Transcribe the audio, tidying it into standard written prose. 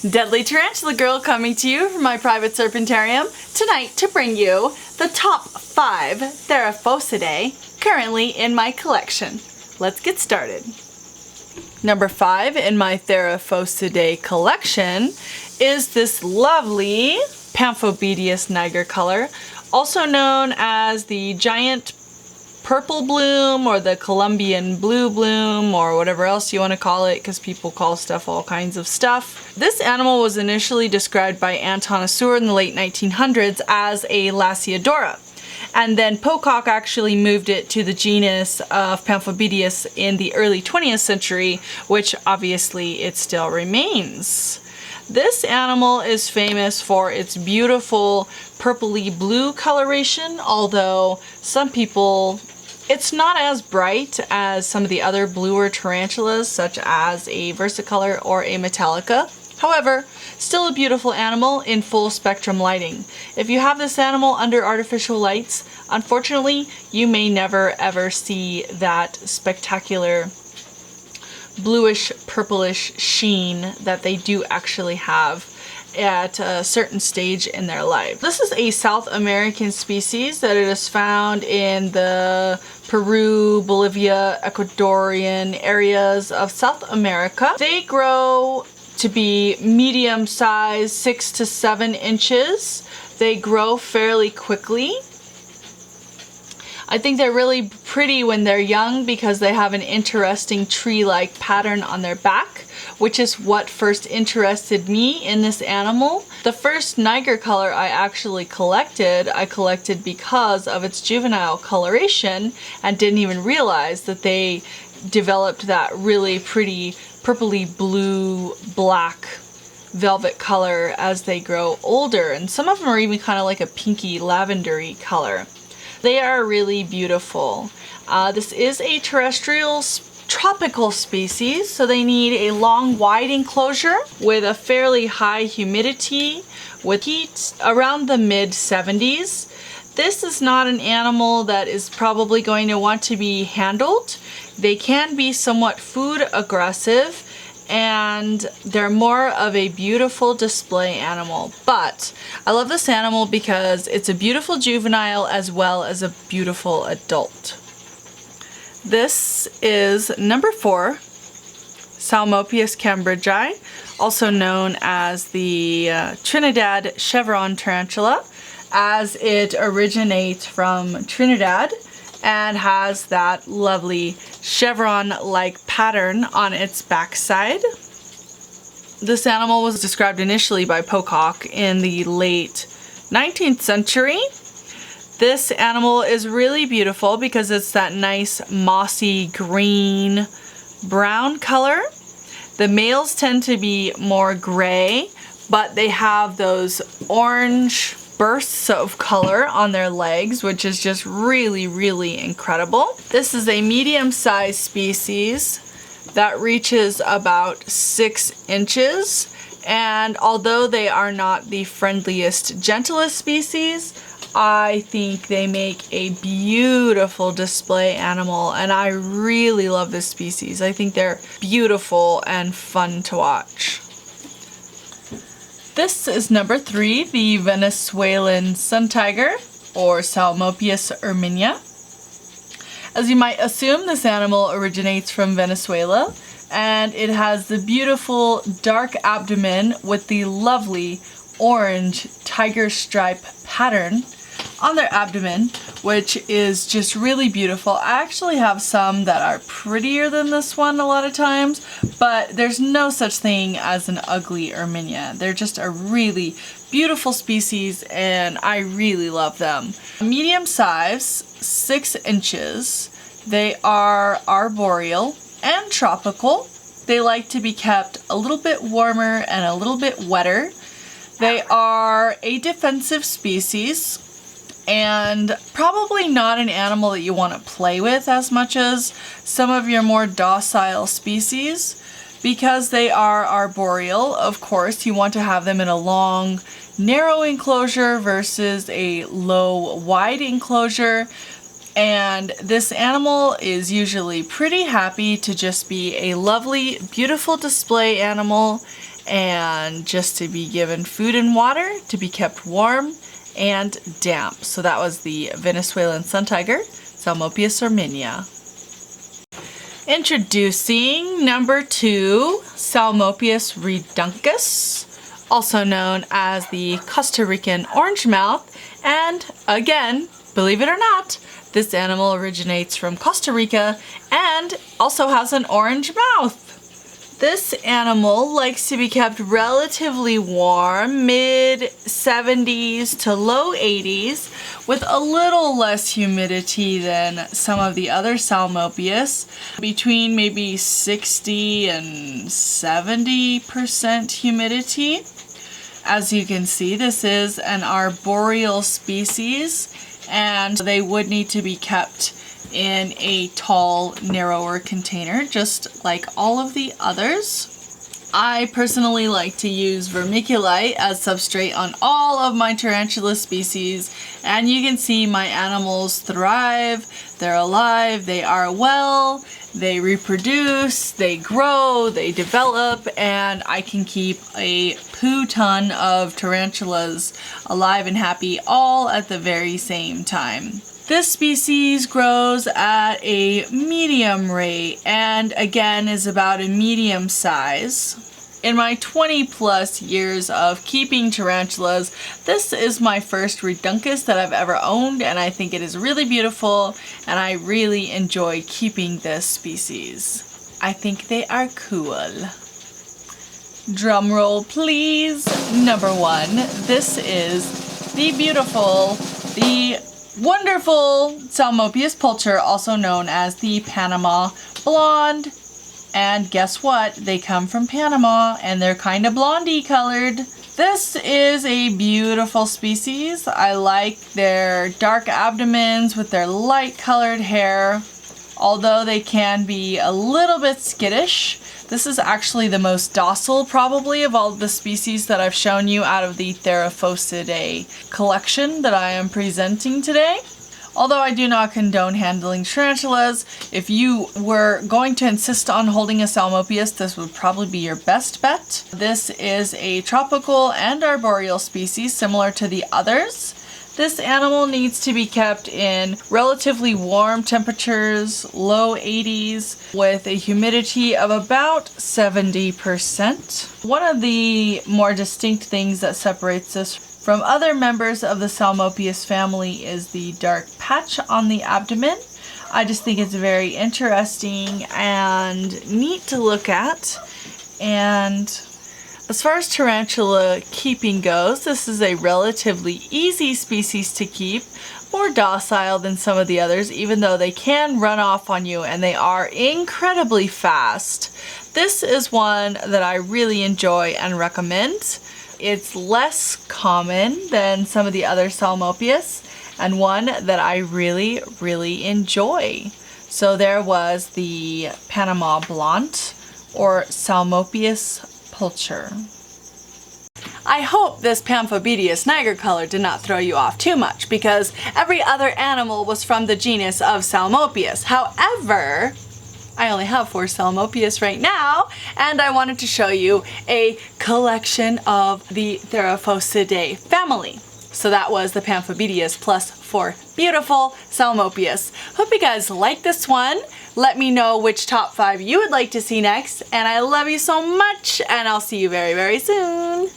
Deadly Tarantula Girl coming to you from my private serpentarium tonight to bring you the top 5 Theraphosidae currently in my collection. Let's get started. Number 5 in my Theraphosidae collection is this lovely Pappabe Dias Niger color, also known as the giant purple bloom or the Colombian blue bloom or whatever else you want to call it, because people call stuff all kinds of stuff. This animal was initially described by Anton Asur in the late 1900s as a Lasiodora, and then Pocock actually moved it to the genus of Pappabe Dias in the early 20th century, which obviously it still remains. This animal is famous for its beautiful purpley blue coloration, although some people, it's not as bright as some of the other bluer tarantulas, such as a versicolor or a metallica. However, still a beautiful animal in full spectrum lighting. If you have this animal under artificial lights, unfortunately, you may never ever see that spectacular bluish purplish sheen that they do actually have at a certain stage in their life. This is a South American species that it is found in the Peru, Bolivia, Ecuadorian areas of South America. They grow to be medium size, 6 to 7 inches. They grow fairly quickly. I think they're really pretty when they're young because they have an interesting tree-like pattern on their back, which is what first interested me in this animal. The first Niger color I actually collected, I collected because of its juvenile coloration and didn't even realize that they developed that really pretty purpley blue black velvet color as they grow older, and some of them are even kind of like a pinky lavendery color. They are really beautiful. This is a terrestrial tropical species, so they need a long, wide enclosure with a fairly high humidity with heat around the mid-70s. This is not an animal that is probably going to want to be handled. They can be somewhat food aggressive, and they're more of a beautiful display animal. But I love this animal because it's a beautiful juvenile as well as a beautiful adult. This is number 4, Salmoneus Cambridge, also known as the Trinidad chevron tarantula, as it originates from Trinidad and has that lovely chevron-like pattern on its backside. This animal was described initially by Pocock in the late 19th century. This animal is really beautiful because it's that nice mossy green brown color. The males tend to be more gray, but they have those orange bursts of color on their legs, which is just really, really incredible. This is a medium-sized species that reaches about 6 inches, and although they are not the friendliest, gentlest species, I think they make a beautiful display animal, and I really love this species. I think they're beautiful and fun to watch. This is number 3, the Venezuelan Sun Tiger, or Salmoneus erminia. As you might assume, this animal originates from Venezuela, and it has the beautiful dark abdomen with the lovely orange tiger stripe pattern on their abdomen, which is just really beautiful. I actually have some that are prettier than this one a lot of times, but there's no such thing as an ugly erminia. They're just a really beautiful species, and I really love them. Medium size, 6 inches. They are arboreal and tropical. They like to be kept a little bit warmer and a little bit wetter. They are a defensive species, and probably not an animal that you want to play with as much as some of your more docile species. Because they are arboreal, of course, you want to have them in a long, narrow enclosure versus a low, wide enclosure. And this animal is usually pretty happy to just be a lovely, beautiful display animal and just to be given food and water, to be kept warm and damp. So that was the Venezuelan Sun Tiger, Salmoneus Cambridge. Introducing number 2, Salmoneus reduncus, also known as the Costa Rican orange mouth. And again, believe it or not, this animal originates from Costa Rica and also has an orange mouth. This animal likes to be kept relatively warm, mid-70s to low 80s, with a little less humidity than some of the other Salmoneus, between maybe 60 and 70% humidity. As you can see, this is an arboreal species, and they would need to be kept in a tall, narrower container, just like all of the others. I personally like to use vermiculite as substrate on all of my tarantula species, and you can see my animals thrive, they're alive, they are well, they reproduce, they grow, they develop, and I can keep a ton of tarantulas alive and happy all at the very same time. This species grows at a medium rate and again is about a medium size. In my 20+ years of keeping tarantulas, this is my first reduncus that I've ever owned, and I think it is really beautiful and I really enjoy keeping this species. I think they are cool. Drum roll please. Number 1, this is the beautiful, the wonderful Salmoneus pulcher, also known as the Panama Blonde. And guess what? They come from Panama and they're kind of blondie colored. This is a beautiful species. I like their dark abdomens with their light colored hair. Although they can be a little bit skittish, this is actually the most docile probably of all the species that I've shown you out of the Theraphosidae collection that I am presenting today. Although I do not condone handling tarantulas, if you were going to insist on holding a Salmoneus, this would probably be your best bet. This is a tropical and arboreal species similar to the others. This animal needs to be kept in relatively warm temperatures, low 80s, with a humidity of about 70%. One of the more distinct things that separates this from other members of the Salmoneus family is the dark patch on the abdomen. I just think it's very interesting and neat to look at. And as far as tarantula keeping goes, this is a relatively easy species to keep, more docile than some of the others, even though they can run off on you and they are incredibly fast. This is one that I really enjoy and recommend. It's less common than some of the other Salmoneus and one that I really, really enjoy. So there was the Panama Blonde or Salmoneus pulcher. I hope this Pappabe Dias Niger color did not throw you off too much, because every other animal was from the genus of Salmoneus. However, I only have 4 Salmoneus right now, and I wanted to show you a collection of the Theraphosidae family. So that was the Pappabe Dias plus 4 beautiful Salmoneus. Hope you guys like this one. Let me know which top 5 you would like to see next, and I love you so much, and I'll see you very, very soon.